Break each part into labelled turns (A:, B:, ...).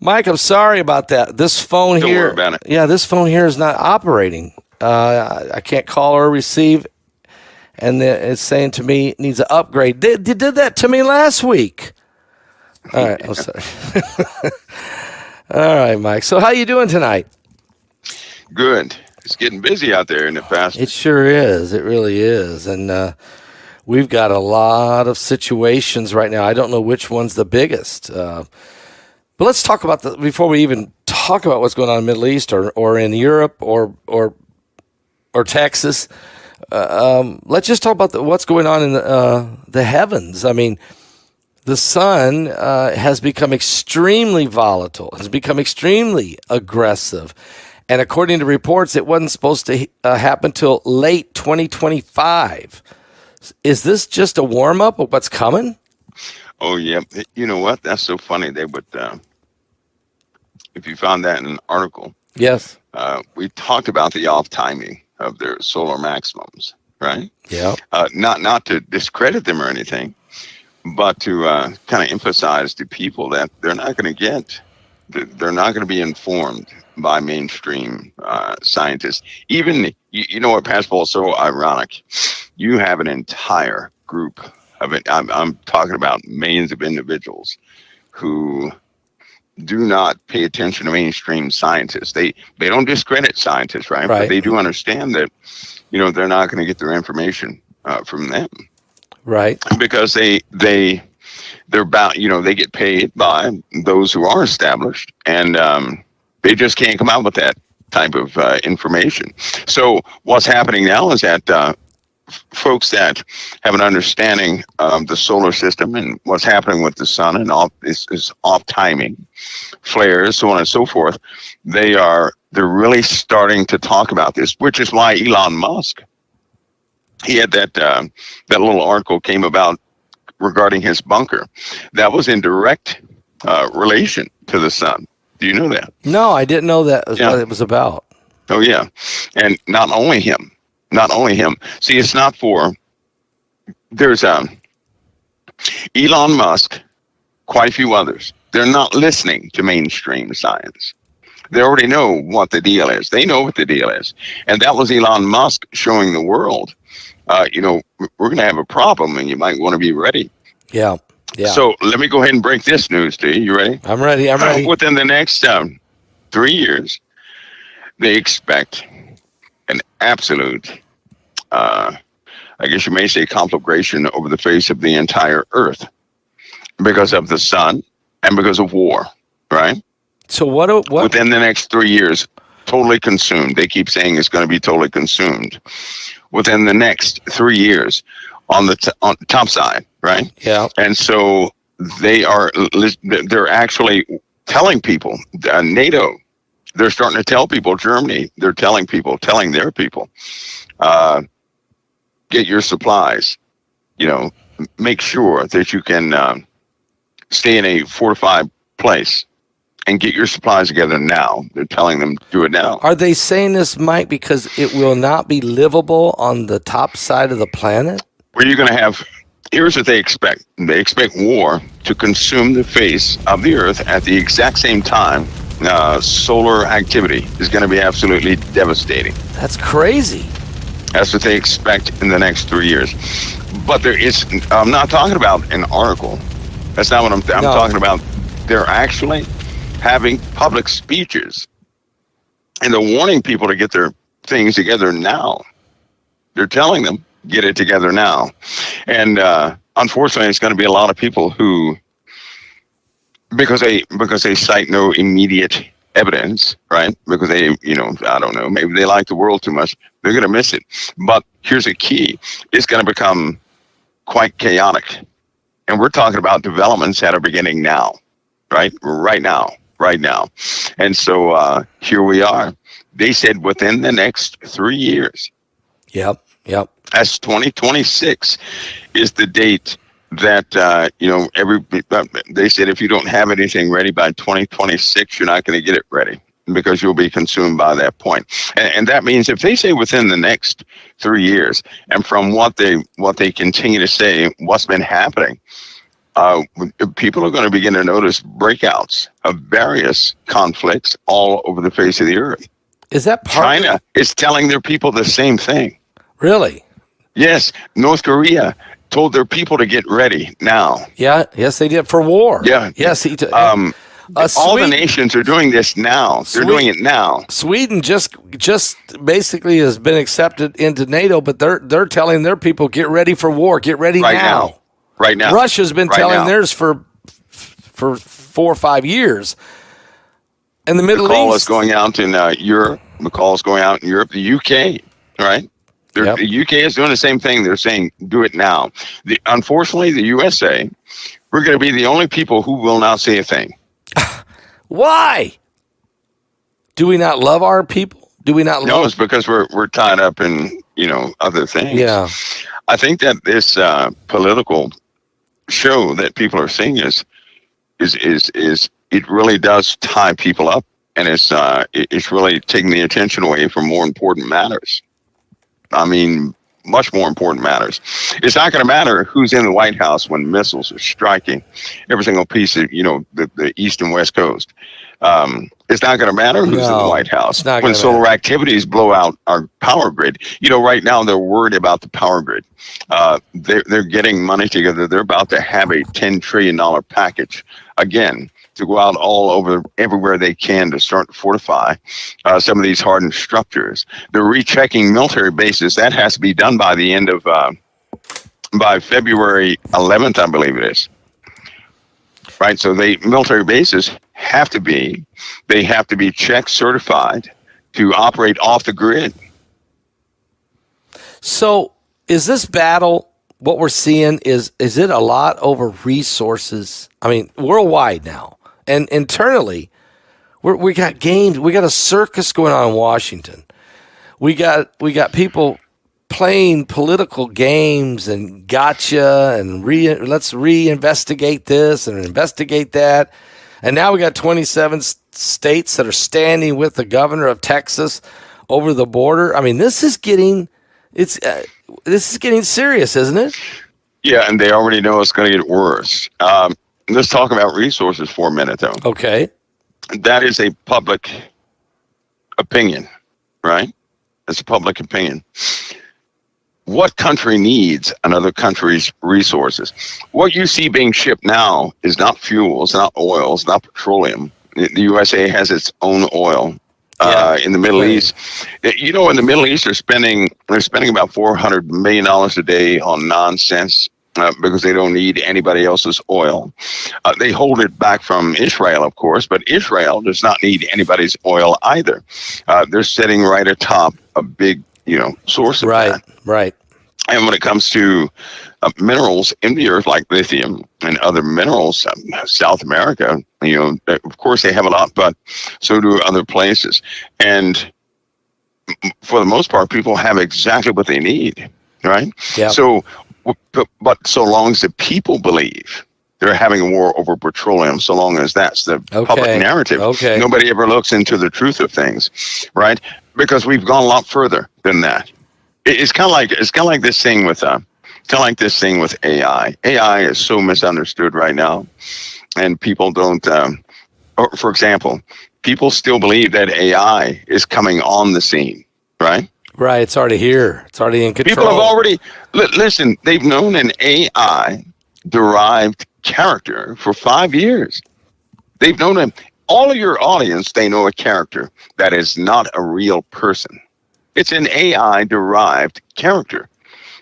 A: Mike, I'm sorry about that. This phone
B: Don't
A: here,
B: worry about it.
A: yeah, this phone here is not operating. I can't call or receive, and it's saying to me it needs an upgrade. They did that to me last week. All right, I'm sorry. All right, Mike. So how you doing tonight?
B: Good. It's getting busy out there in the past.
A: It sure is. It really is, and we've got a lot of situations right now. I don't know which one's the biggest. But let's talk about before we even talk about what's going on in the Middle East or in Europe or Texas. Let's just talk about what's going on in the heavens. I mean, the sun has become extremely volatile, has become extremely aggressive. And according to reports, it wasn't supposed to happen till late 2025. Is this just a warm-up of what's coming?
B: Oh, yeah. You know what? That's so funny. They would, if you found that in an article,
A: Yes.
B: we talked about the off timing of their solar maximums, right?
A: Yeah.
B: Not to discredit them or anything, but to kind of emphasize to people that they're not going to be informed by mainstream scientists. Even, you know what, Pastor Paul, is so ironic. You have an entire group of it. I'm talking about millions of individuals who do not pay attention to mainstream scientists. They don't discredit scientists, right? But they do understand that, they're not going to get their information from them.
A: Right.
B: Because they're bound, they get paid by those who are established, and they just can't come out with that type of information. So what's happening now is that folks that have an understanding of the solar system and what's happening with the sun and all this is off timing, flares, so on and so forth, they're really starting to talk about this, which is why Elon Musk, he had that little article came about regarding his bunker that was in direct relation to the sun. Do you know that?
A: No, I didn't know that was what it was about.
B: Oh yeah, and not only him. See, it's not there's Elon Musk, quite a few others. They're not listening to mainstream science. They already know what the deal is. They know what the deal is. And that was Elon Musk showing the world, we're going to have a problem and you might want to be ready.
A: Yeah. Yeah.
B: So let me go ahead and break this news to you. You ready?
A: I'm ready.
B: Within the next 3 years, they expect an absolute, I guess you may say, conflagration over the face of the entire earth because of the sun and because of war, right?
A: So what?
B: Within the next 3 years, totally consumed. They keep saying it's going to be totally consumed. Within the next 3 years on the top side, right?
A: Yeah.
B: And so they're actually telling people, NATO, they're starting to tell people, Germany, they're telling their people, get your supplies, make sure that you can stay in a fortified place and get your supplies together now. They're telling them do it now.
A: Are they saying this, Mike, because it will not be livable on the top side of the planet?
B: Where you're going to have, here's what they expect. They expect war to consume the face of the earth at the exact same time. Solar activity is going to be absolutely devastating.
A: That's crazy.
B: That's what they expect in the next 3 years. But I'm not talking about an article. That's not what I'm talking about. They're actually having public speeches, and they're warning people to get their things together now. They're telling them, get it together now. And unfortunately, it's going to be a lot of people who, because they cite no immediate evidence, right? Because they, I don't know, maybe they like the world too much, they're going to miss it. But here's a key. It's going to become quite chaotic. And we're talking about developments that are beginning now, right? Right now. And so here we are. They said within the next 3 years.
A: Yep.
B: That's 2026 is the date that, they said if you don't have anything ready by 2026, you're not going to get it ready because you'll be consumed by that point. And that means if they say within the next 3 years, and from what they continue to say, what's been happening, people are going to begin to notice breakouts of various conflicts all over the face of the earth.
A: Is that partly?
B: China is telling their people the same thing.
A: Really?
B: Yes, North Korea told their people to get ready now.
A: Yeah, yes, they did for war.
B: Yeah.
A: Yes,
B: all the nations are doing this now. They're doing it now.
A: Sweden just basically has been accepted into NATO, but they're telling their people, get ready for war, get ready now.
B: Right now.
A: Russia's been telling theirs for 4 or 5 years. And the Middle East.
B: The call is going out in Europe. The call is going out in Europe. The UK, right?
A: Yep.
B: The UK is doing the same thing. They're saying, do it now. Unfortunately, the USA, we're going to be the only people who will not say a thing.
A: Why? Do we not love our people? Do we not?
B: No, it's because we're tied up in other things.
A: Yeah.
B: I think that this political show that people are seeing is it really does tie people up, and it's really taking the attention away from more important matters. I mean, much more important matters. It's not going to matter who's in the White House when missiles are striking every single piece of the East and West Coast. It's not going to matter who's in the White House when solar activities blow out our power grid. Right now they're worried about the power grid. They're getting money together. They're about to have a $10 trillion package again to go out all over everywhere they can to start to fortify some of these hardened structures. They're rechecking military bases. That has to be done by the end of by February 11th, I believe it is. Right, so military bases have to be checked, certified to operate off the grid.
A: So, is this battle what we're seeing? Is it a lot over resources? I mean, worldwide now, and internally, we got games. We got a circus going on in Washington. We got people playing political games and gotcha and let's reinvestigate this and investigate that. And now we got 27 states that are standing with the governor of Texas over the border. I mean, this is getting serious, isn't it?
B: Yeah, and they already know it's going to get worse. Let's talk about resources for a minute, though.
A: Okay.
B: That is a public opinion, right? It's a public opinion. What country needs another country's resources? What you see being shipped now is not fuel, it's not oil, it's not petroleum. The USA has its own oil. In the Middle East, in the Middle East, they're spending about $400 million a day on nonsense because they don't need anybody else's oil. They hold it back from Israel, of course, but Israel does not need anybody's oil either. They're sitting right atop a big source of that. Right. And when it comes to minerals in the earth like lithium and other minerals, South America, of course they have a lot, but so do other places. And for the most part, people have exactly what they need, right? Yeah. So, but so long as the people believe they're having a war over petroleum, so long as that's the public narrative, nobody ever looks into the truth of things, right? Because we've gone a lot further than that. It's kind of like this thing with AI. AI is so misunderstood right now, and people don't. For example, people still believe that AI is coming on the scene, right?
A: Right. It's already here. It's already in control.
B: People have already listen. They've known an AI derived character for 5 years. They've known him. All of your audience, they know a character that is not a real person. It's an AI-derived character,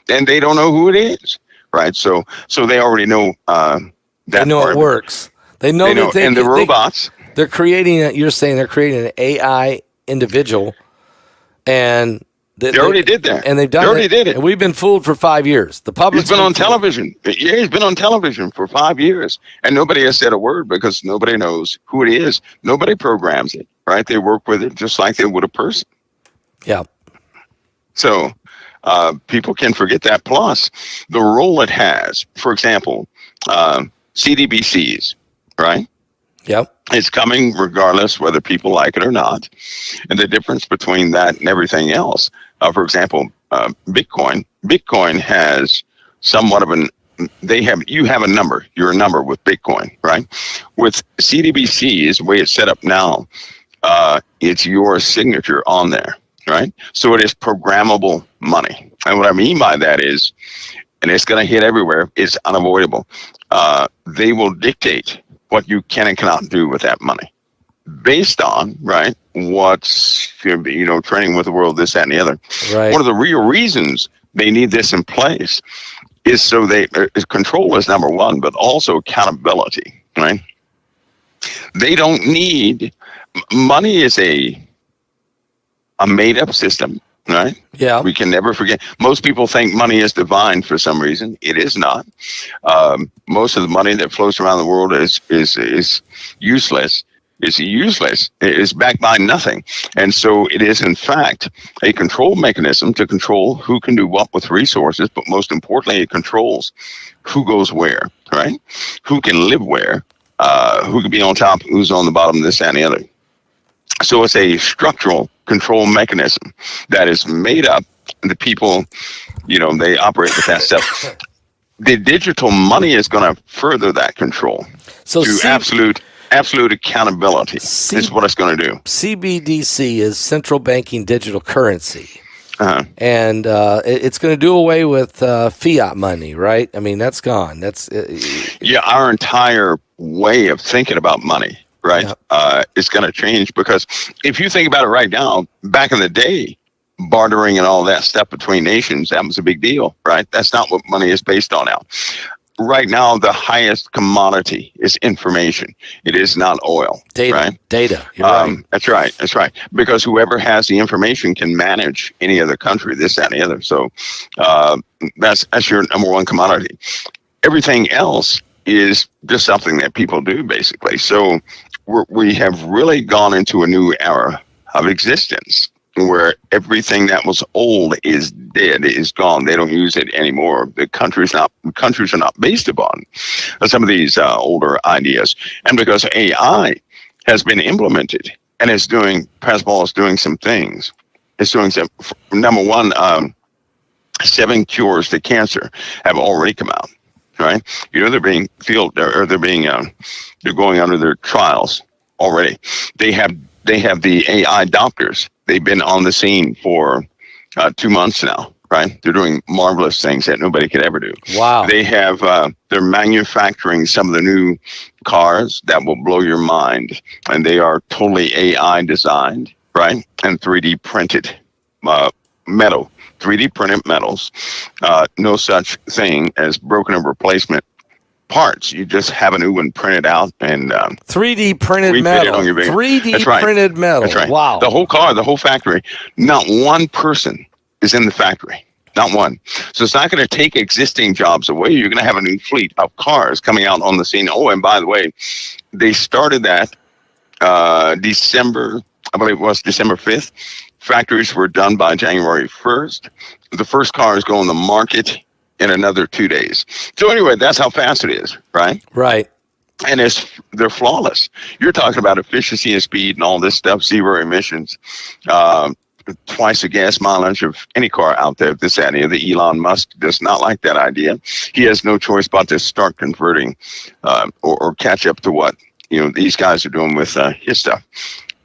B: and they don't know who it is, right? So they already know that.
A: They know it works. They know that
B: and the robots.
A: They're creating. You're saying they're creating an AI individual, and
B: they already did that,
A: and they've done. They already did it, and we've been fooled for 5 years. The public's
B: been on television. Yeah, he's been on television for 5 years, and nobody has said a word because nobody knows who it is. Nobody programs it, right? They work with it just like they would a person.
A: Yeah.
B: So people can forget that. Plus, the role it has, for example, CDBCs, right?
A: Yep.
B: It's coming regardless whether people like it or not. And the difference between that and everything else, for example, Bitcoin has somewhat of an you have a number. You're a number with Bitcoin, right? With CDBC, is the way it's set up now. It's your signature on there, right? So it is programmable money. And what I mean by that is, and it's going to hit everywhere, it's unavoidable. They will dictate what you can and cannot do with that money based on, right, what's, trending with the world, this, that, and the other.
A: Right.
B: One of the real reasons they need this in place is so control is number one, but also accountability, right? They don't need, money is a made-up system, right?
A: Yeah.
B: We can never forget. Most people think money is divine for some reason. It is not. Most of the money that flows around the world is useless. It's useless. It is backed by nothing. And so it is, in fact, a control mechanism to control who can do what with resources, but most importantly, it controls who goes where, right? Who can live where, who can be on top, who's on the bottom, this, that, and the other. So it's a structural control mechanism that is made up. The people, they operate with that stuff. The digital money is going to further that control to absolute accountability is what it's going to do.
A: CBDC is central banking digital currency. And it's going to do away with fiat money, right? I mean, that's gone. That's
B: our entire way of thinking about money, right? Yeah. Is going to change, because if you think about it right now, back in the day, bartering and all that stuff between nations, that was a big deal, right? That's not what money is based on now. Right now, the highest commodity is information. It is not oil.
A: Data.
B: Right?
A: Data. You're right.
B: That's right. That's right. Because whoever has the information can manage any other country, this, that, and the other. So that's your number one commodity. Everything else is just something that people do, basically. So we have really gone into a new era of existence, where everything that was old is dead, is gone. They don't use it anymore. The countries are not based upon some of these older ideas. And because AI has been implemented and is doing some things. It's doing some, number one, 7 cures to cancer have already come out, right? They're being they're going under their trials already. They have the AI doctors. They've been on the scene for 2 months now, right? They're doing marvelous things that nobody could ever do.
A: Wow.
B: They have, they're manufacturing some of the new cars that will blow your mind. And they are totally AI designed, right? And 3D printed metal, 3D printed metals. No such thing as broken or replacement parts. You just have a new one printed out and
A: 3D printed metal. 3D printed metal.
B: That's right.
A: Wow.
B: The whole car, the whole factory. Not one person is in the factory. Not one. So it's not going to take existing jobs away. You're going to have a new fleet of cars coming out on the scene. Oh, and by the way, they started that December 5th. Factories were done by January 1st. The first cars go on the market in another 2 days. So anyway, that's how fast it is, right?
A: Right.
B: And they're flawless. You're talking about efficiency and speed and all this stuff, 0 emissions, twice the gas mileage of any car out there. This, that, and the other. Elon Musk does not like that idea. He has no choice but to start converting or catch up to what these guys are doing with his stuff.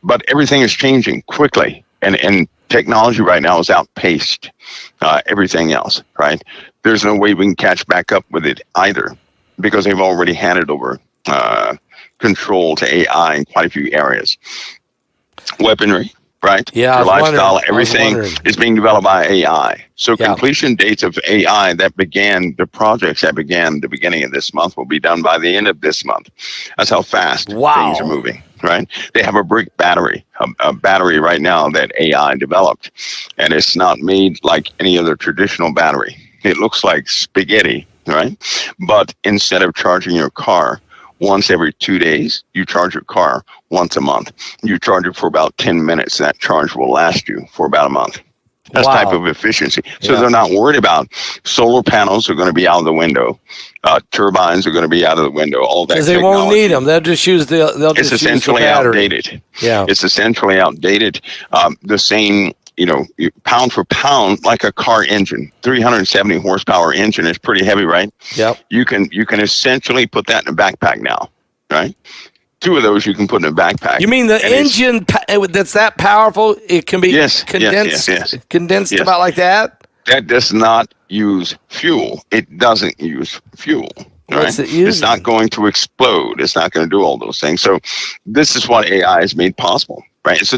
B: But everything is changing quickly, and technology right now is outpaced everything else, right? There's no way we can catch back up with it either, because they've already handed over control to AI in quite a few areas. Weaponry, right?
A: Yeah,
B: your lifestyle, everything is being developed by AI. So completion dates of AI the projects that began the beginning of this month will be done by the end of this month. That's how fast things are moving, right? They have a brick battery, a battery right now that AI developed, and it's not made like any other traditional battery. It looks like spaghetti, right? But instead of charging your car once every 2 days, you charge your car once a month. You charge it for about 10 minutes. That charge will last you for about a month. That's type of efficiency. So they're not worried about solar panels are going to be out of the window. Turbines are going to be out of the window. All that
A: because they won't need them. They'll just use the. It's
B: essentially outdated.
A: Yeah,
B: it's essentially outdated. The same pound for pound, like a car engine, 370 horsepower engine is pretty heavy, right?
A: Yep.
B: You can essentially put that in a backpack now, right? 2 of those you can put in a backpack.
A: You mean the engine that's that powerful? It can be condensed
B: Yes.
A: about like that?
B: That does not use fuel. It doesn't use fuel.
A: What's
B: Right?
A: it using?
B: It's not going to explode. It's not going to do all those things. So this is what AI has made possible, right? It's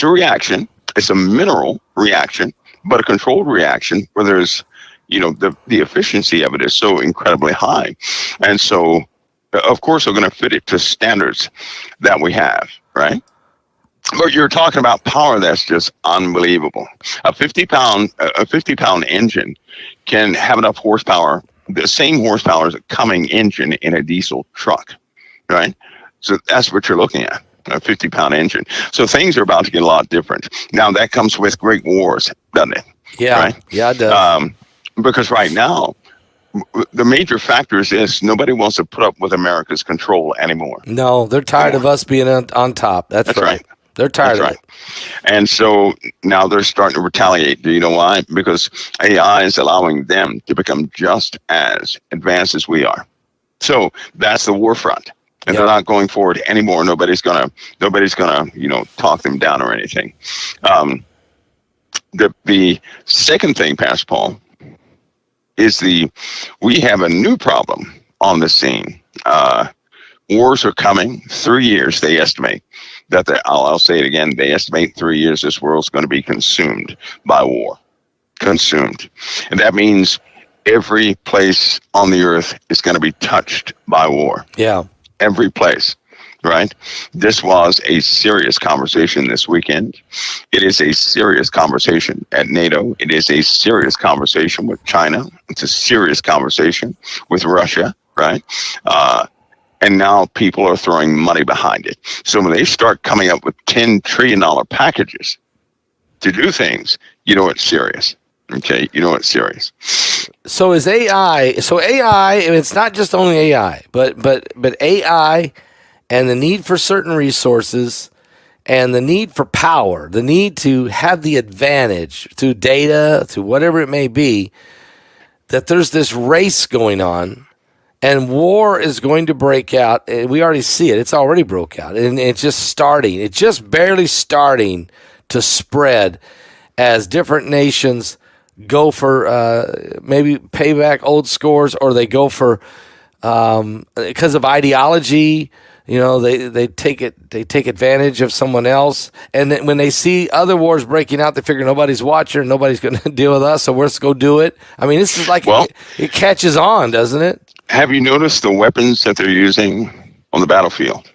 B: a reaction. It's a mineral reaction, but a controlled reaction where there's, the efficiency of it is so incredibly high. And so, of course, we're going to fit it to standards that we have, right? But you're talking about power that's just unbelievable. A 50-pound engine can have enough horsepower, the same horsepower as a Cumming engine in a diesel truck, right? So that's what you're looking at, a 50-pound engine. So things are about to get a lot different. Now, that comes with great wars, doesn't it?
A: Yeah,
B: right?
A: Yeah, it does.
B: Because right now, the major factor is this: nobody wants to put up with America's control anymore.
A: No, they're tired of us being on top. That's right. They're tired of it.
B: And so now they're starting to retaliate. Do you know why? Because AI is allowing them to become just as advanced as we are. So that's the war front. And they're not going forward anymore. Nobody's gonna talk them down or anything. The second thing, Pastor Paul, is we have a new problem on the scene. Wars are coming. 3 years, they estimate. I'll say it again. They estimate 3 years this world's going to be consumed by war. Consumed. And that means every place on the earth is going to be touched by war.
A: Yeah.
B: Every place, right? This was a serious conversation this weekend. It is a serious conversation at NATO. It is a serious conversation with China. It's a serious conversation with Russia, right? And now people are throwing money behind it. So when they start coming up with $10 trillion packages to do things, it's serious. Okay, it's serious.
A: So is AI? So AI, and it's not just only AI, but AI and the need for certain resources and the need for power, the need to have the advantage through data, through whatever it may be, that there's this race going on. And war is going to break out. We already see it. It's already broke out. And it's just starting. It's just barely starting to spread as different nations go for maybe pay back old scores, or they go for because of ideology. They take advantage of someone else. And then when they see other wars breaking out, they figure nobody's watching, nobody's going to deal with us, so let's go do it. I mean, this is like it catches on, doesn't it?
B: Have you noticed the weapons that they're using on the battlefield?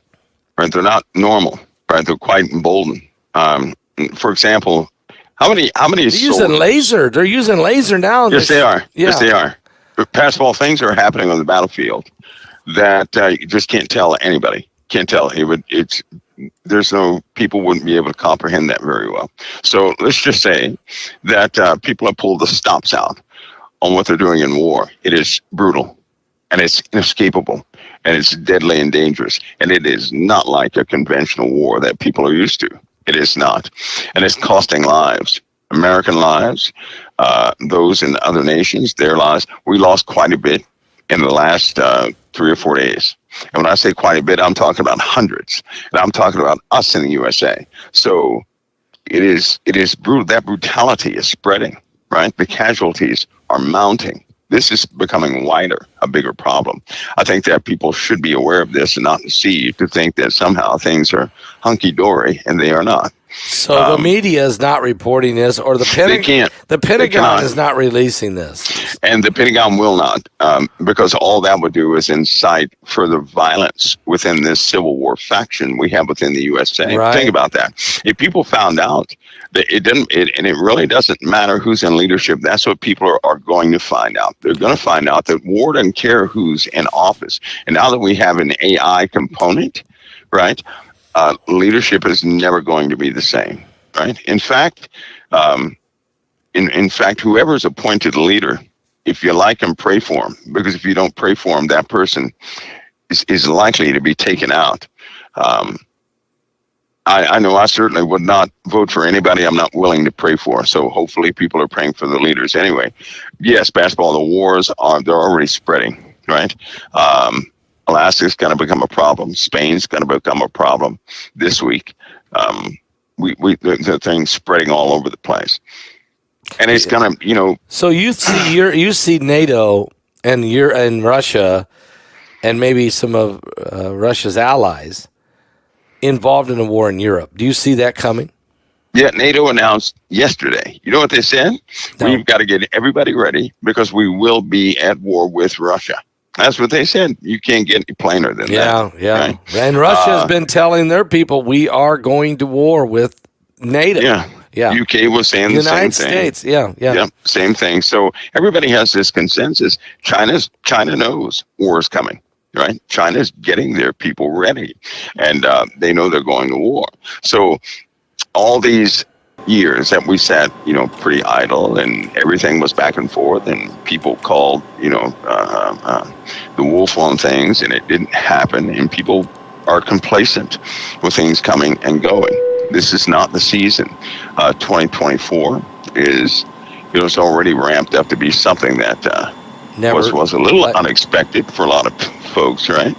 B: Right, they're not normal. Right, they're quite emboldened. For example, how many? They're
A: using laser. They're using laser now.
B: Yes, they are.
A: Yeah.
B: Yes, they are. But past all, things are happening on the battlefield that you just can't tell anybody. Can't tell. People wouldn't be able to comprehend that very well. So let's just say that people have pulled the stops out on what they're doing in war. It is brutal. And it's inescapable, and it's deadly and dangerous. And it is not like a conventional war that people are used to. It is not. And it's costing lives, American lives, those in other nations, their lives. We lost quite a bit in the last 3 or 4 days. And when I say quite a bit, I'm talking about hundreds. And I'm talking about us in the USA. So it is brutal. That brutality is spreading, right? The casualties are mounting. This is becoming wider, a bigger problem. I think that people should be aware of this and not deceived to think that somehow things are hunky-dory, and they are not.
A: So the media is not reporting this, or the Pentagon is not releasing this.
B: And the Pentagon will not, because all that would do is incite further violence within this civil war faction we have within the USA.
A: Right.
B: Think about that. If people found out that and it really doesn't matter who's in leadership, that's what people are going to find out. They're going to find out that war doesn't care who's in office. And now that we have an AI component, right? Leadership is never going to be the same, right? In fact, whoever is appointed leader, if you like him, pray for him, because if you don't pray for him, that person is likely to be taken out. I know I certainly would not vote for anybody I'm not willing to pray for. So hopefully people are praying for the leaders anyway. Yes, basketball, the wars they're already spreading, right? Alaska's going to become a problem. Spain's going to become a problem this week. The thing's spreading all over the place, and it's going to,
A: So you see NATO and Russia, and maybe some of Russia's allies involved in a war in Europe. Do you see that coming?
B: Yeah, NATO announced yesterday. You know what they said? No. We've got to get everybody ready because we will be at war with Russia. That's what they said. You can't get any plainer than that.
A: Yeah.
B: Right?
A: And Russia has been telling their people, we are going to war with NATO.
B: Yeah. UK was saying the same thing.
A: United States, yeah.
B: Same thing. So everybody has this consensus. China knows war is coming. Right, China's getting their people ready, and they know they're going to war. So all these years that we sat, pretty idle, and everything was back and forth, and people called, the wolf on things, and it didn't happen, and people are complacent with things coming and going. This is not the season. 2024 is, it's already ramped up to be something that was a little unexpected for a lot of folks, right?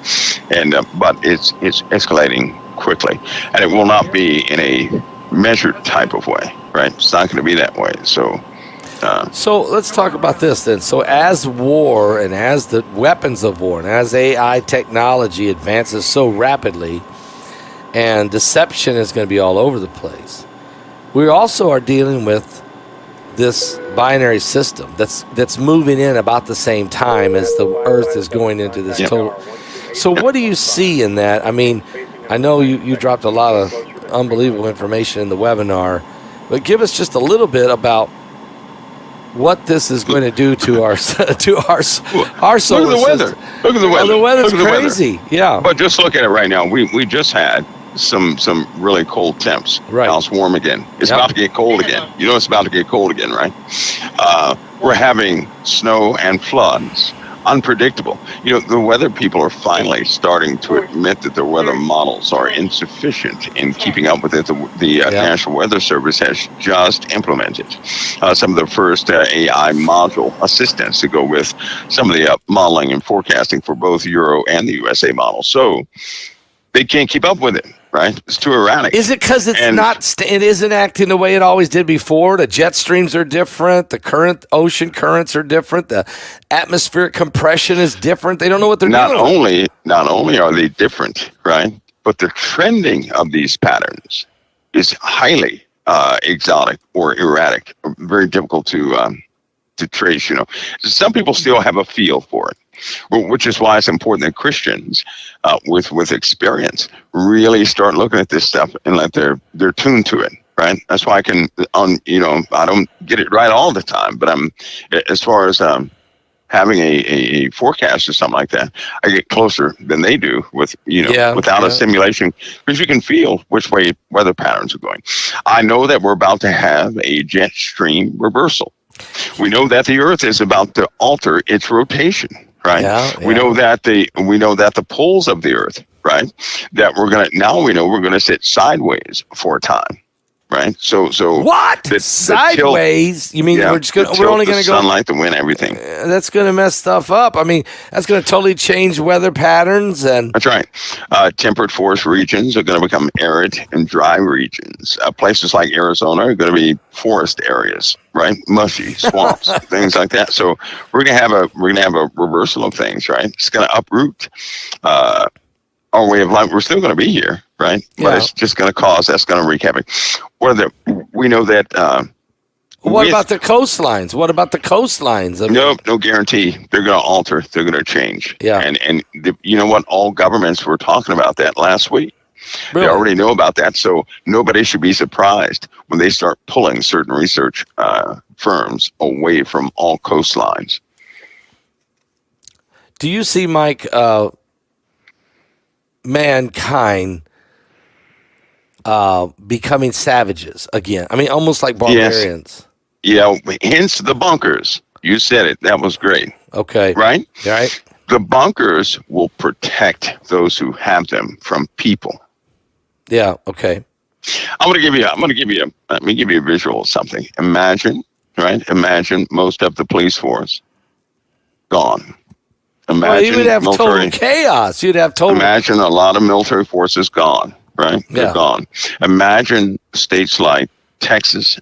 B: And but it's escalating quickly, and it will not be in a measured type of way, right? It's not going to be that way. So
A: let's talk about this then. So as war and as the weapons of war and as AI technology advances so rapidly, and deception is going to be all over the place, we also are dealing with this binary system that's moving in about the same time as the Earth is going into this total. So what do you see in that? I mean, I know you dropped a lot of unbelievable information in the webinar, but give us just a little bit about what this is going to do to our solar system.
B: Look at the weather. Look at the weather.
A: Oh, the weather's crazy. Yeah.
B: But just look at it right now. We just had some really cold temps.
A: Right.
B: Now it's warm again. It's about to get cold again. It's about to get cold again, right? We're having snow and floods. Unpredictable. The weather people are finally starting to admit that their weather models are insufficient in keeping up with it. The National Weather Service has just implemented some of the first AI module assistance to go with some of the modeling and forecasting for both Euro and the USA models. So they can't keep up with it. Right, it's too erratic.
A: Is it because it isn't acting the way it always did before? The jet streams are different. The ocean currents are different. The atmospheric compression is different. They don't know what they're doing.
B: Not only are they different, right, but the trending of these patterns is highly exotic or erratic, or very difficult to trace. Some people still have a feel for it. Which is why it's important that Christians with experience really start looking at this stuff and let they're tuned to it, right? That's why I don't get it right all the time, but as far as having a forecast or something like that, I get closer than they do without a simulation, because you can feel which way weather patterns are going. I know that we're about to have a jet stream reversal. We know that the Earth is about to alter its rotation. Right. We know that the poles of the Earth, right, that we know we're gonna sit sideways for a time. Right. So
A: what? Sideways? You mean we're only gonna go
B: sunlight, the wind, everything.
A: That's gonna mess stuff up. I mean, that's gonna totally change weather patterns and
B: that's right. Temperate forest regions are gonna become arid and dry regions. Places like Arizona are gonna be forest areas, right? Mushy swamps, things like that. So we're gonna have a reversal of things, right? It's gonna uproot our way of life. We're still gonna be here, right? But it's just gonna that's gonna wreak havoc. We know that.
A: What about the coastlines?
B: No guarantee. They're going to alter. They're going to change.
A: Yeah.
B: And you know what? All governments were talking about that last week. Really? They already know about that. So nobody should be surprised when they start pulling certain research firms away from all coastlines.
A: Do you see, Mike, mankind becoming savages again? I mean, almost like barbarians.
B: Yes. Yeah, hence the bunkers. You said it. That was great.
A: Okay.
B: Right?
A: Right.
B: The bunkers will protect those who have them from people.
A: Yeah, okay.
B: Let me give you a visual of something. Imagine, right? Imagine most of the police force gone.
A: Well, you would
B: Imagine
A: have total chaos. You'd have total.
B: Imagine a lot of military forces gone, right? They're gone. Imagine states like Texas,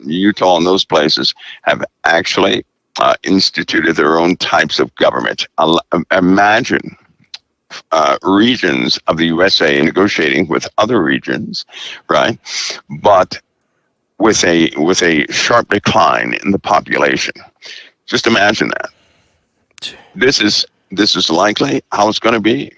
B: Utah, and those places have actually instituted their own types of government. Imagine regions of the USA negotiating with other regions, right? But with a sharp decline in the population. Just imagine that. This is likely how it's going to be.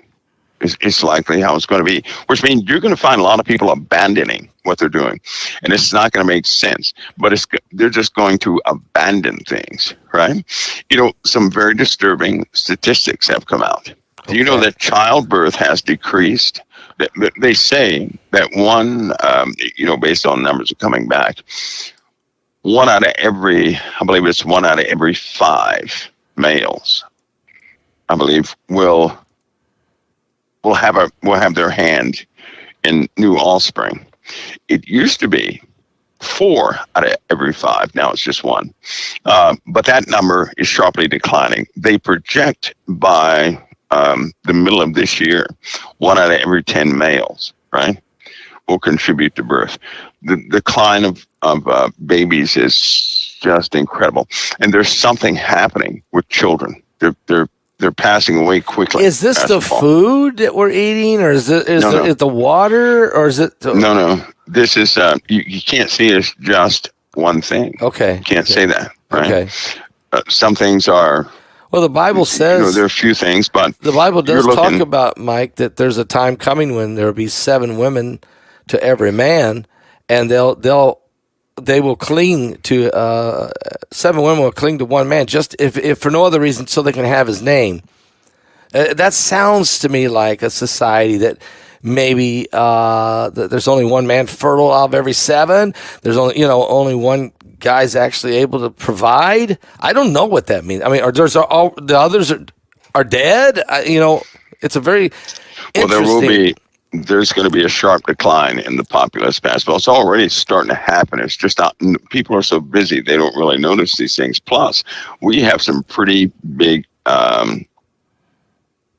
B: It's likely how it's going to be, which means you're going to find a lot of people abandoning what they're doing, and it's not going to make sense. But they're just going to abandon things, right? You know, some very disturbing statistics have come out. Do you know that childbirth has decreased? They say that based on numbers coming back, I believe it's 1 out of every 5 males, I believe, will have their hand in new offspring. It used to be 4 out of every 5. Now it's just 1. But that number is sharply declining. They project by the middle of this year, 1 out of every 10 males, right, will contribute to birth. The decline of babies is just incredible, and there's something happening with children. They're passing away quickly.
A: Is this the food that we're eating, or is it the water, or is it?
B: No. This is you can't see it as just one thing.
A: Okay,
B: you can't say that, right?
A: Okay.
B: Some things are.
A: Well, the Bible says
B: there are a few things, but
A: the Bible does talk about, Mike, that there's a time coming when there will be 7 women to every man, and they will cling to 7 women will cling to one man, just if for no other reason, so they can have his name. That sounds to me like a society that maybe there's only one man fertile out of every 7. There's only one guy's actually able to provide. I don't know what that means. I mean, the others are dead. It's a very interesting.
B: There's going to be a sharp decline in the populace basketball. It's already starting to happen. It's just not, people are so busy, they don't really notice these things. Plus, we have some pretty big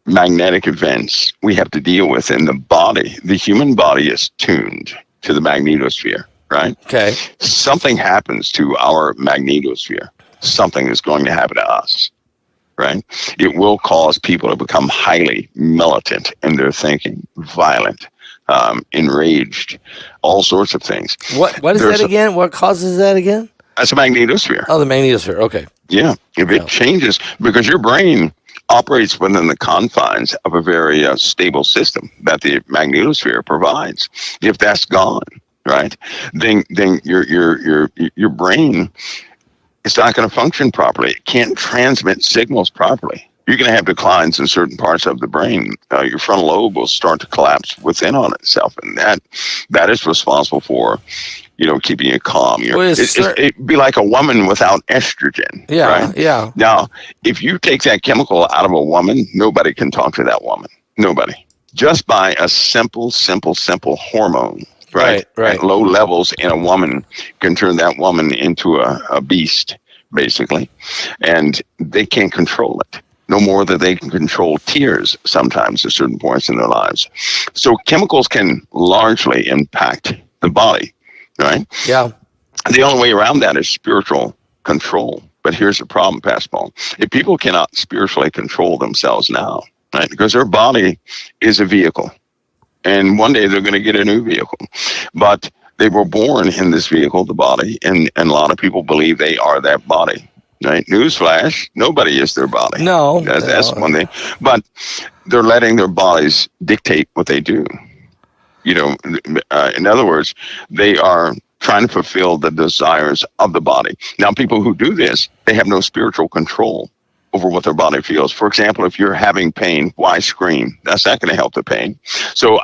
B: magnetic events we have to deal with in the body. The human body is tuned to the magnetosphere, right?
A: Okay.
B: Something happens to our magnetosphere. Something is going to happen to us. Right? It will cause people to become highly militant in their thinking, violent, enraged, all sorts of things.
A: What is that again? What causes that again?
B: That's a magnetosphere.
A: Oh, the magnetosphere. Okay.
B: Yeah. If it changes, because your brain operates within the confines of a very stable system that the magnetosphere provides. If that's gone, right, then your brain, it's not going to function properly. It can't transmit signals properly. You're going to have declines in certain parts of the brain. Your frontal lobe will start to collapse within on itself, and that is responsible for, keeping you calm. It'd be like a woman without estrogen.
A: Yeah,
B: right?
A: Yeah.
B: Now, if you take that chemical out of a woman, nobody can talk to that woman. Nobody. Just by a simple hormone. Right. At low levels in a woman can turn that woman into a beast, basically. And they can't control it. No more than they can control tears sometimes at certain points in their lives. So chemicals can largely impact the body, right?
A: Yeah.
B: The only way around that is spiritual control. But here's the problem, Pastor Paul. If people cannot spiritually control themselves now, right, because their body is a vehicle. And one day they're going to get a new vehicle. But they were born in this vehicle, the body, and a lot of people believe they are that body. Right? Newsflash, nobody is their body.
A: No.
B: That's one thing. But they're letting their bodies dictate what they do. In other words, they are trying to fulfill the desires of the body. Now, people who do this, they have no spiritual control over what their body feels. For example, if you're having pain, why scream? That's not going to help the pain. So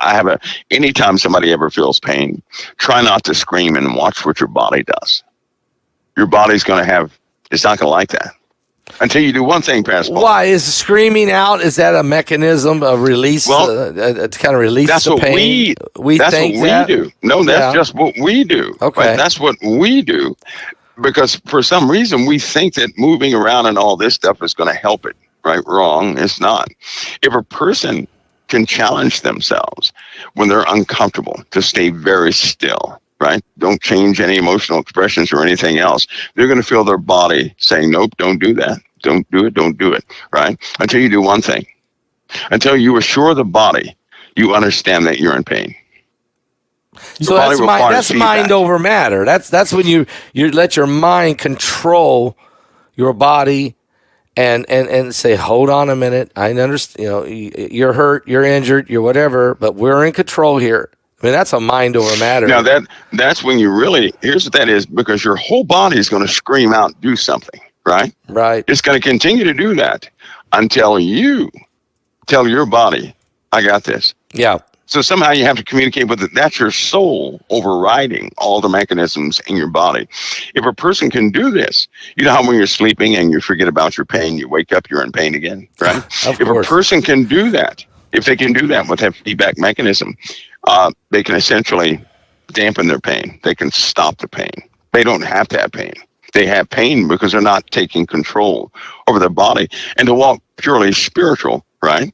B: anytime somebody ever feels pain, try not to scream and watch what your body does. Your body's going to it's not going to like that. Until you do one thing, Pastor Paul.
A: Why is screaming out? Is that a mechanism of release?
B: Well,
A: to kind of release
B: that's
A: the
B: what
A: pain.
B: that's what we do. No, that's just what we do.
A: Okay,
B: right? That's what we do, because for some reason we think that moving around and all this stuff is going to help it. Right? Wrong. It's not. If a person can challenge themselves when they're uncomfortable to stay very still, right? Don't change any emotional expressions or anything else. They're going to feel their body saying, nope, don't do that. Don't do it, right? Until you do one thing. Until you assure the body you understand that you're in pain.
A: So that's mind over matter. That's when you let your mind control your body and say, hold on a minute. I understand, you're hurt, you're injured, you're whatever, but we're in control here. I mean, that's a mind over matter.
B: Now that's when you really, here's what that is, because your whole body is going to scream out, do something, right?
A: Right.
B: It's going to continue to do that until you tell your body, I got this.
A: Yeah.
B: So somehow you have to communicate with it. That's your soul overriding all the mechanisms in your body. If a person can do this, you know how when you're sleeping and you forget about your pain, you wake up, you're in pain again, right?
A: Of
B: if
A: course.
B: A person can do that, if they can do that with that feedback mechanism, they can essentially dampen their pain. They can stop the pain. They don't have to have pain. They have pain because they're not taking control over their body. And to walk purely spiritual, right?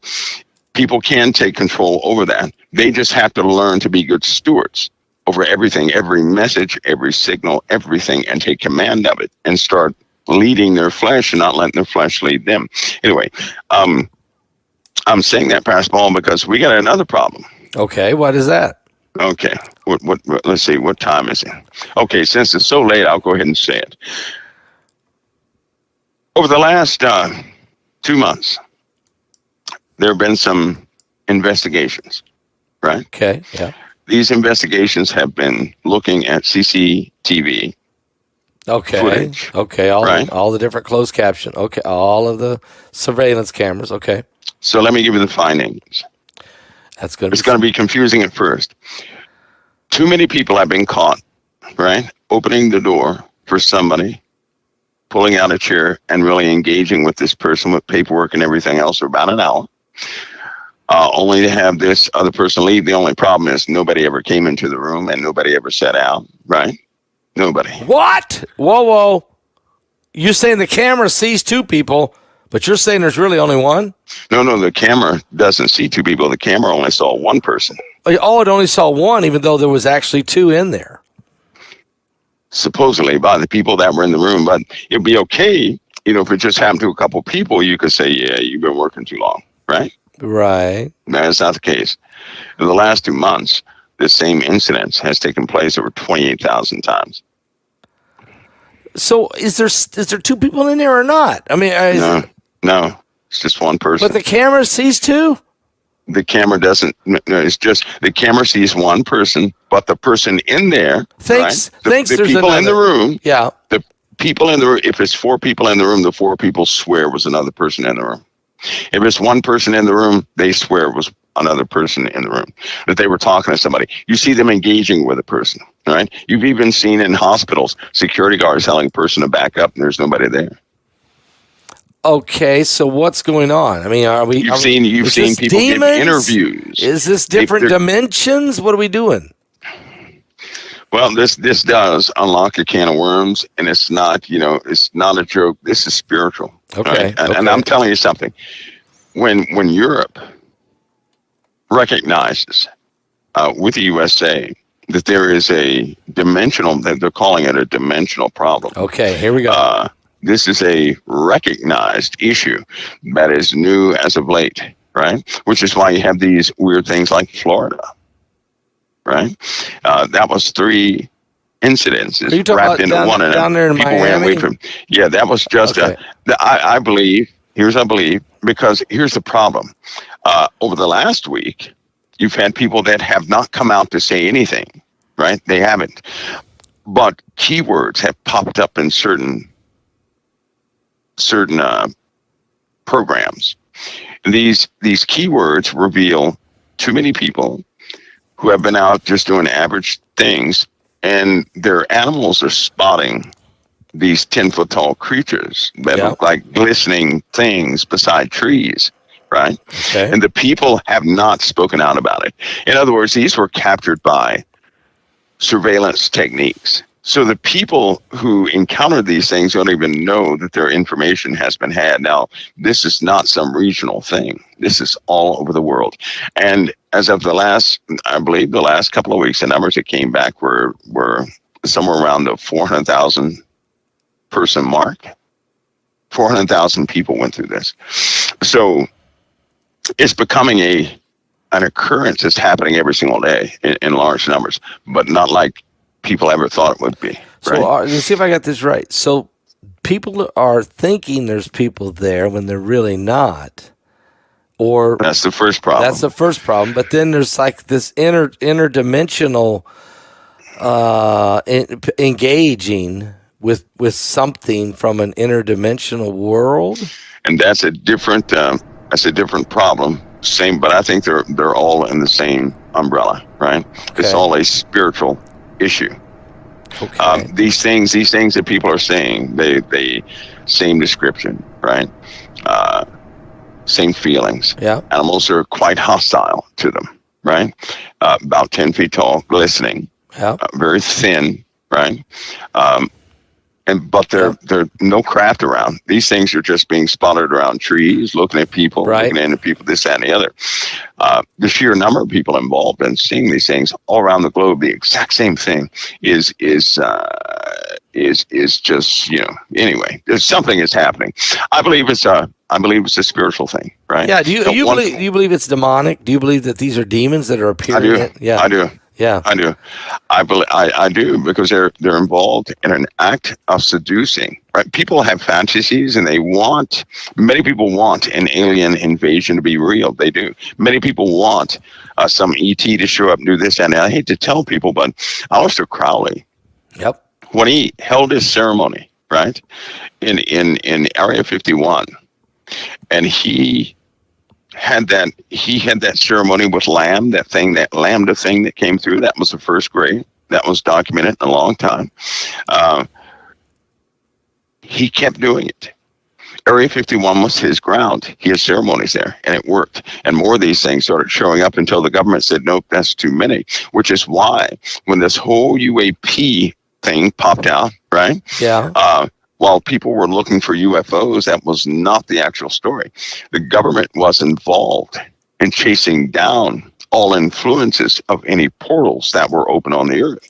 B: People can take control over that. They just have to learn to be good stewards over everything, every message, every signal, everything, and take command of it and start leading their flesh and not letting their flesh lead them. Anyway, I'm saying that, Pastor Paul, because we got another problem.
A: Okay, what is that?
B: Okay, what? Let's see, what time is it? Okay, since it's so late, I'll go ahead and say it. Over the last 2 months, there have been some investigations, right?
A: Okay, yeah.
B: These investigations have been looking at CCTV footage.
A: Okay, all the different closed caption. Okay, all of the surveillance cameras. Okay.
B: So let me give you the findings.
A: It's going
B: to be confusing at first. Too many people have been caught, right? Opening the door for somebody, pulling out a chair and really engaging with this person with paperwork and everything else for about an hour. Only to have this other person leave. The only problem is nobody ever came into the room and nobody ever sat out, right? Nobody.
A: What? Whoa. You're saying the camera sees two people, but you're saying there's really only one?
B: No, the camera doesn't see two people. The camera only saw one person.
A: Oh, it only saw one, even though there was actually two in there.
B: Supposedly by the people that were in the room, but it'd be okay, if it just happened to a couple people, you could say, yeah, you've been working too long, right?
A: Right.
B: That's not the case. In the last 2 months, this same incident has taken place over 28,000 times.
A: So is there two people in there or not? I mean,
B: no, it's just one person.
A: But the camera sees two?
B: The camera doesn't. No, it's just the camera sees one person, but the person in there.
A: Thinks
B: the people in the room.
A: Yeah.
B: The people in the room. If it's 4 people in the room, the 4 people swear it was another person in the room. If it's one person in the room, they swear it was another person in the room, that they were talking to somebody. You see them engaging with a person, right? You've even seen in hospitals, security guards telling a person to back up and there's nobody there.
A: Okay, so what's going on? I mean, you've seen
B: people give interviews.
A: Is this different dimensions? What are we doing?
B: Well, this does unlock a can of worms, and it's not, it's not a joke. This is spiritual.
A: Okay.
B: Right? And I'm telling you something. When Europe recognizes with the USA that there is a dimensional, that they're calling it a dimensional problem.
A: Okay, here we go.
B: This is a recognized issue that is new as of late, right? Which is why you have these weird things like Florida, right? That was 3 incidents wrapped into one, and
A: down there in
B: people
A: Miami?
B: ran away from. Yeah, that was just I believe. Because here's the problem. Over the last week, you've had people that have not come out to say anything, right? They haven't, but keywords have popped up in certain programs. These keywords reveal too many people who have been out just doing average things, and their animals are spotting these 10-foot tall creatures that
A: Yeah.
B: look like glistening things beside trees, right?
A: Okay.
B: And the people have not spoken out about it. In other words, these were captured by surveillance techniques. So the people who encountered these things don't even know that their information has been had. Now, this is not some regional thing. This is all over the world. And as of I believe the last couple of weeks, the numbers that came back were somewhere around the 400,000 person mark. 400,000 people went through this. So it's becoming an occurrence that's happening every single day in large numbers, but not like people ever thought it would be.
A: So
B: right?
A: let's see if I got this right. So people are thinking there's people there when they're really not. Or
B: That's the first problem.
A: that's the first problem. But then there's like this interdimensional engaging with something from an interdimensional world.
B: And that's a different problem. Same, but I think they're all in the same umbrella, right?
A: Okay.
B: It's all a spiritual issue.
A: Okay.
B: These things that people are saying, they same description, right? Same feelings.
A: Yeah.
B: Animals are quite hostile to them, right? About 10 feet tall, glistening,
A: Yeah.
B: very thin, right? But there no craft around. These things are just being spotted around trees, looking at people,
A: Right.
B: looking into people, this, that, and the other. The sheer number of people involved in seeing these things all around the globe, the exact same thing, is just, anyway. There's something is happening. I believe it's a spiritual thing, right?
A: Yeah. Do you believe it's demonic? Do you believe that these are demons that are appearing?
B: I do.
A: Yeah.
B: I do.
A: Yeah.
B: I do. I do, because they're involved in an act of seducing. Right? People have fantasies, and many people want an alien invasion to be real. They do. Many people want some ET to show up and do this. And I hate to tell people, but Aleister Crowley,
A: Yep.
B: when he held his ceremony, right, in Area 51, and he had that ceremony with that lambda thing that came through. That was the first grade. That was documented in a long time. He kept doing it. Area 51 was his ground. He had ceremonies there, and it worked. And more of these things started showing up until the government said, nope, that's too many, which is why when this whole UAP thing popped out, right?
A: Yeah.
B: While people were looking for UFOs, that was not the actual story. The government was involved in chasing down all influences of any portals that were open on the earth,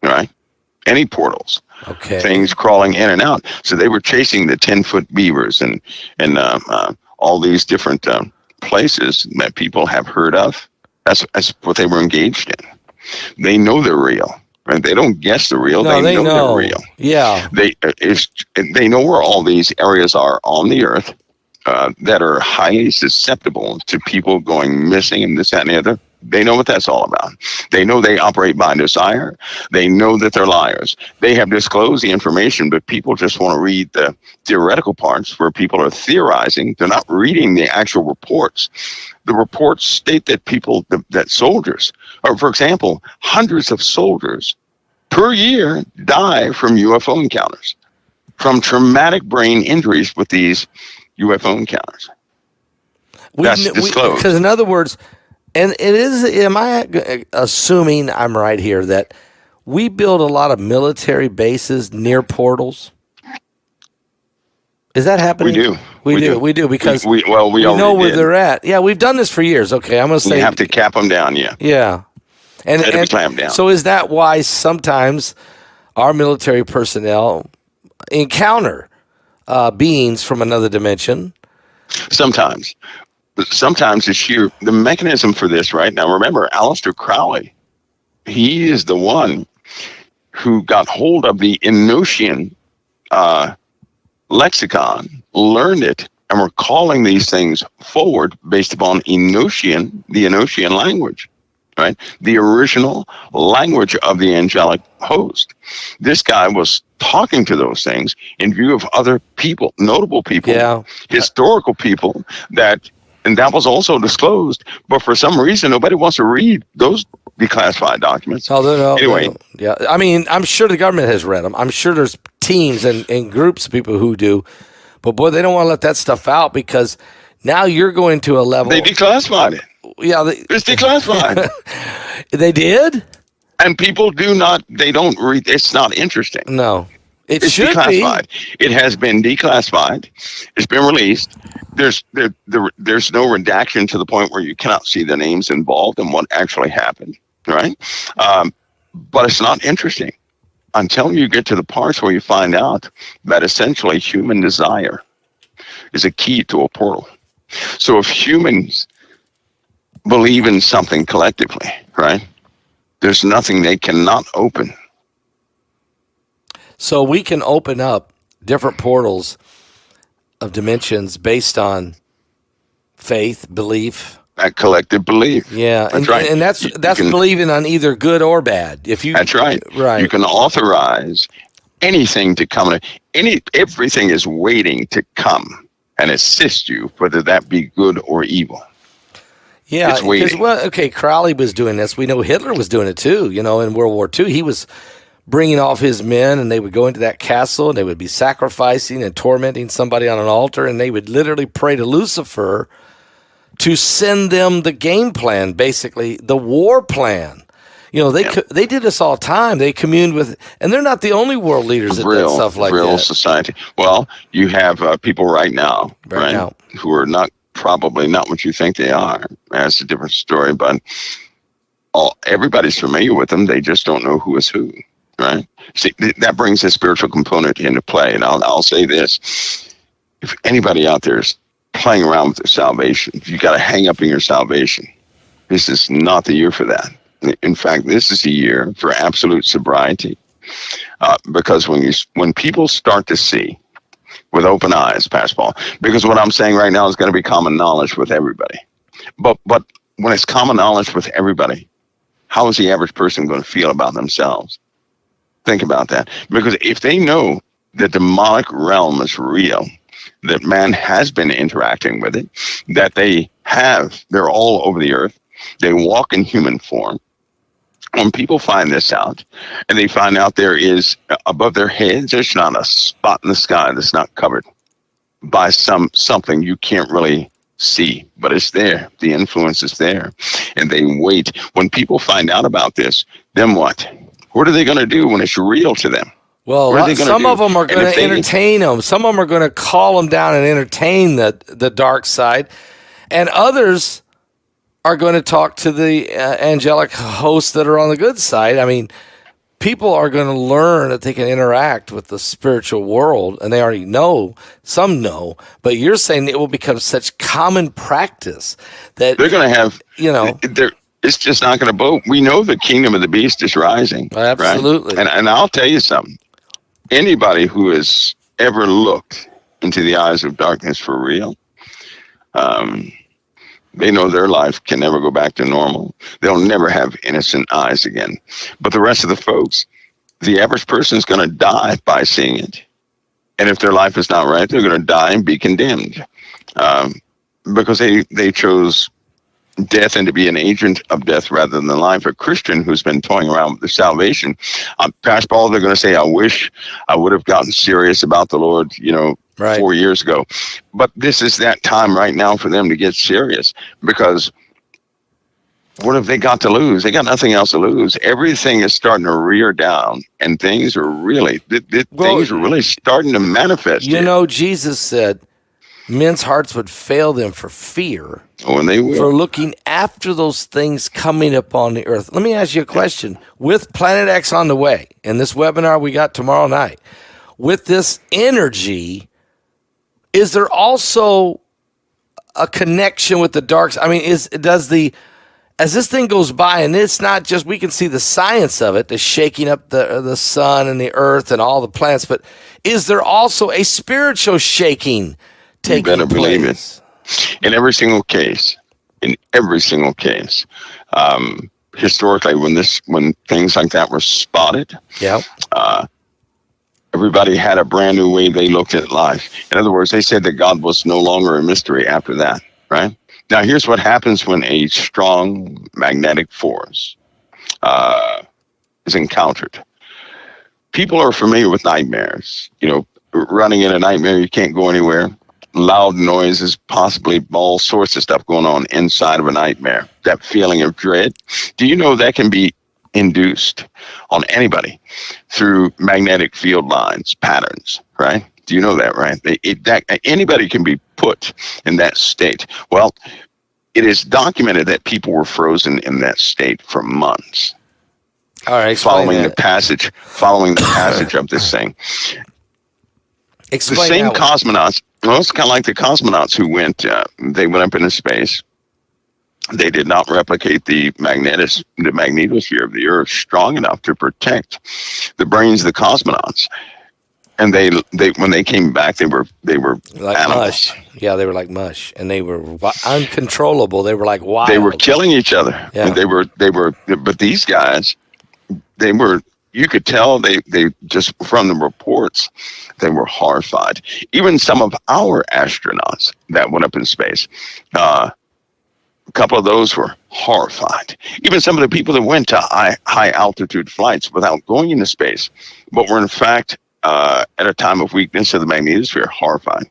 B: right? Any portals.
A: Okay.
B: Things crawling in and out. So they were chasing the 10-foot beavers and all these different places that people have heard of. That's what they were engaged in. They know they're real. Right? They don't guess they're real.
A: No,
B: they know they're real.
A: Yeah.
B: They know where all these areas are on the earth that are highly susceptible to people going missing and this, that, and the other. They know what that's all about. They know they operate by desire. They know that they're liars. They have disclosed the information, but people just want to read the theoretical parts where people are theorizing. They're not reading the actual reports. The reports state that that soldiers, or for example, hundreds of soldiers per year die from UFO encounters, from traumatic brain injuries with these UFO encounters. That's disclosed.
A: Because in other words, and it is, am I assuming I'm right here that we build a lot of military bases near portals? Is that happening?
B: We do.
A: We do because
B: we
A: know where they're at. Yeah, we've done this for years. Okay, I'm going to say
B: you have to cap them down. Yeah.
A: Yeah, and
B: clamp down.
A: So is that why sometimes our military personnel encounter beings from another dimension?
B: Sometimes the mechanism for this, right? Now remember, Aleister Crowley, he is the one who got hold of the Enochian lexicon, learned it, and we're calling these things forward based upon the Enochian language, right? The original language of the angelic host. This guy was talking to those things in view of other people, notable people, historical people that And that was also disclosed, but for some reason, nobody wants to read those declassified documents.
A: Oh, no,
B: Anyway,
A: no. Yeah. I mean, I'm sure the government has read them. I'm sure there's teams and groups of people who do. But, boy, they don't want to let that stuff out because now you're going to a level.
B: they declassified it.
A: Yeah.
B: It's declassified.
A: They did?
B: And people they don't read. It's not interesting.
A: No.
B: It's
A: should
B: declassified. It has been declassified. It's been released. There's no redaction to the point where you cannot see the names involved and what actually happened, right? But it's not interesting until you get to the parts where you find out that essentially human desire is a key to a portal. So if humans believe in something collectively, right, there's nothing they cannot open.
A: So we can open up different portals of dimensions based on faith, belief.
B: That collective belief.
A: Yeah,
B: that's right.
A: And that's believing on either good or bad.
B: That's right.
A: Right.
B: You can authorize anything to come. Everything is waiting to come and assist you, whether that be good or evil.
A: Yeah,
B: it's waiting.
A: Crowley was doing this. We know Hitler was doing it too. In World War II, he was bringing off his men, and they would go into that castle, and they would be sacrificing and tormenting somebody on an altar, and they would literally pray to Lucifer to send them the game plan, basically the war plan. They did this all the time. They communed with, and they're not the only world leaders that did stuff like that.
B: Real society. Well, you have people right now, who are probably not what you think they are. That's a different story, but everybody's familiar with them. They just don't know who is who. Right. See, that brings a spiritual component into play. And I'll say this. If anybody out there is playing around with their salvation, if you got to hang up in your salvation, this is not the year for that. In fact, this is a year for absolute sobriety. Because when people start to see with open eyes, Pastor Paul, because what I'm saying right now is going to be common knowledge with everybody. But when it's common knowledge with everybody, how is the average person going to feel about themselves? Think about that. Because if they know the demonic realm is real, that man has been interacting with it, that they're all over the earth, they walk in human form. When people find this out, and they find out there is above their heads, there's not a spot in the sky that's not covered by something you can't really see, but it's there. The influence is there. And they wait. When people find out about this, then what? What are they going to do when it's real to them?
A: Well, some of them are going to entertain them. Some of them are going to call them down and entertain the dark side. And others are going to talk to the angelic hosts that are on the good side. I mean, people are going to learn that they can interact with the spiritual world, and they already know. Some know. But you're saying it will become such common practice that
B: they're going to have, it's just not going to boat. We know the kingdom of the beast is rising.
A: Absolutely.
B: Right? And I'll tell you something. Anybody who has ever looked into the eyes of darkness for real, they know their life can never go back to normal. They'll never have innocent eyes again. But the rest of the folks, the average person is going to die by seeing it. And if their life is not right, they're going to die and be condemned because they chose death and to be an agent of death rather than life. A Christian who's been toying around with the salvation, Pastor Paul, they're going to say, I wish I would have gotten serious about the Lord, 4 years ago. But this is that time right now for them to get serious, because what have they got to lose? They got nothing else to lose. Everything is starting to rear down, and things are really, things are really starting to manifest.
A: Jesus said men's hearts would fail them for fear.
B: And they will.
A: For looking after those things coming upon the earth. Let me ask you a question. With Planet X on the way, and this webinar we got tomorrow night, with this energy, is there also a connection with the dark side? I mean, as this thing goes by, and it's not just, we can see the science of it, the shaking up the sun and the earth and all the planets, but is there also a spiritual shaking taking place?
B: You better believe it. In every single case, historically, when things like that were spotted, everybody had a brand new way they looked at life. In other words, they said that God was no longer a mystery after that, right? Now, here's what happens when a strong magnetic force is encountered. People are familiar with nightmares. Running in a nightmare, you can't go anywhere. Loud noises, possibly all sorts of stuff going on inside of a nightmare. That feeling of dread. Do you know that can be induced on anybody through magnetic field lines, patterns, right? Do you know that, right? Anybody can be put in that state. Well, it is documented that people were frozen in that state for months.
A: All right,
B: following the passage of this thing.
A: Explain
B: the same cosmonauts. Well, it's kind of like the cosmonauts who went. They went up into space. They did not replicate the magnetosphere of the Earth strong enough to protect the brains of the cosmonauts. And they when they came back, they were
A: like
B: animals.
A: Mush. Yeah, they were like mush, and they were uncontrollable. They were like wild.
B: They were killing each other.
A: Yeah.
B: And they were. But these guys, they were. You could tell they just from the reports, they were horrified. Even some of our astronauts that went up in space, a couple of those were horrified. Even some of the people that went to high altitude flights without going into space, but were in fact at a time of weakness of the magnetosphere, horrified.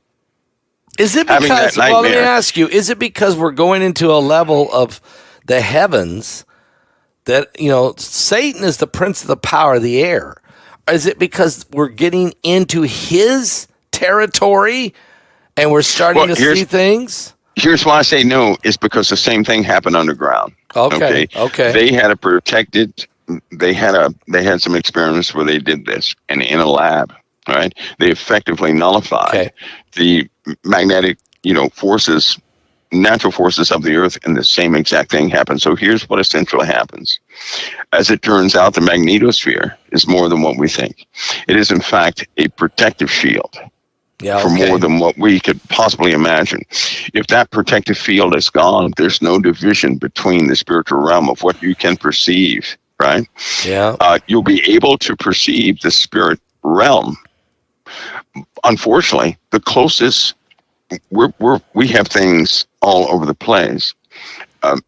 A: Is it because? Well, let me ask you: is it because we're going into a level of the heavens? That, Satan is the prince of the power of the air. Is it because we're getting into his territory and we're starting to see things?
B: Here's why I say no, is because the same thing happened underground.
A: Okay.
B: They had a protected, they had some experiments where they did this, and in a lab, right? They effectively nullified the magnetic, forces, natural forces of the Earth, and the same exact thing happened. So here's what essentially happens. As it turns out, the magnetosphere is more than what we think. It is, in fact, a protective shield for more than what we could possibly imagine. If that protective field is gone, there's no division between the spiritual realm of what you can perceive, right?
A: Yeah.
B: You'll be able to perceive the spirit realm. Unfortunately, the closest we have things all over the place.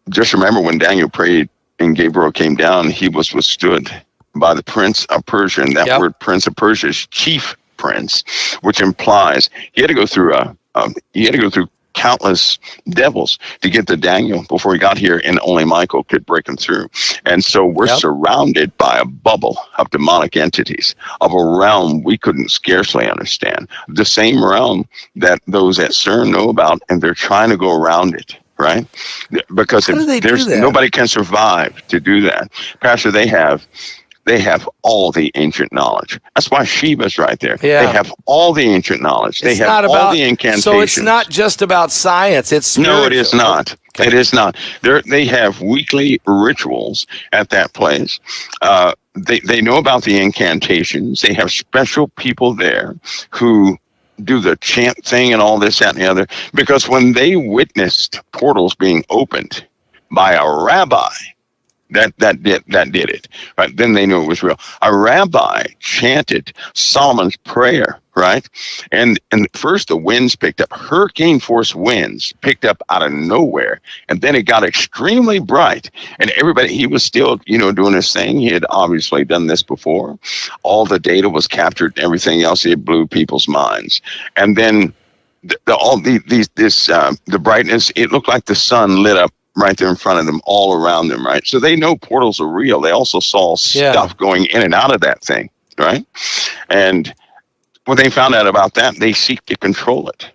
B: Just remember when Daniel prayed and Gabriel came down, he was withstood by the prince of Persia, and that word prince of Persia is chief prince, which implies he had to go through countless devils to get to Daniel before he got here, and only Michael could break him through. And so we're surrounded by a bubble of demonic entities, of a realm we couldn't scarcely understand. The same realm that those at CERN know about, and they're trying to go around it, right? Because nobody can survive to do that. Pastor, they have all the ancient knowledge. That's why Shiva's right there. Yeah. They have all the ancient knowledge. They have all the incantations.
A: So it's not just about science. It's spiritual.
B: No, it is not. Okay. It is not. They have weekly rituals at that place. They know about the incantations. They have special people there who do the chant thing and all this, that, and the other. Because when they witnessed portals being opened by a rabbi, that did it, right? Then they knew it was real. A rabbi chanted Solomon's prayer, right? And first the winds picked up, hurricane force winds picked up out of nowhere, and then it got extremely bright. And he was still, doing his thing. He had obviously done this before. All the data was captured and everything else. It blew people's minds. And then the brightness, it looked like the sun lit up right there in front of them, all around them, right? So they know portals are real. They also saw stuff going in and out of that thing, right? And when they found out about that, they seek to control it.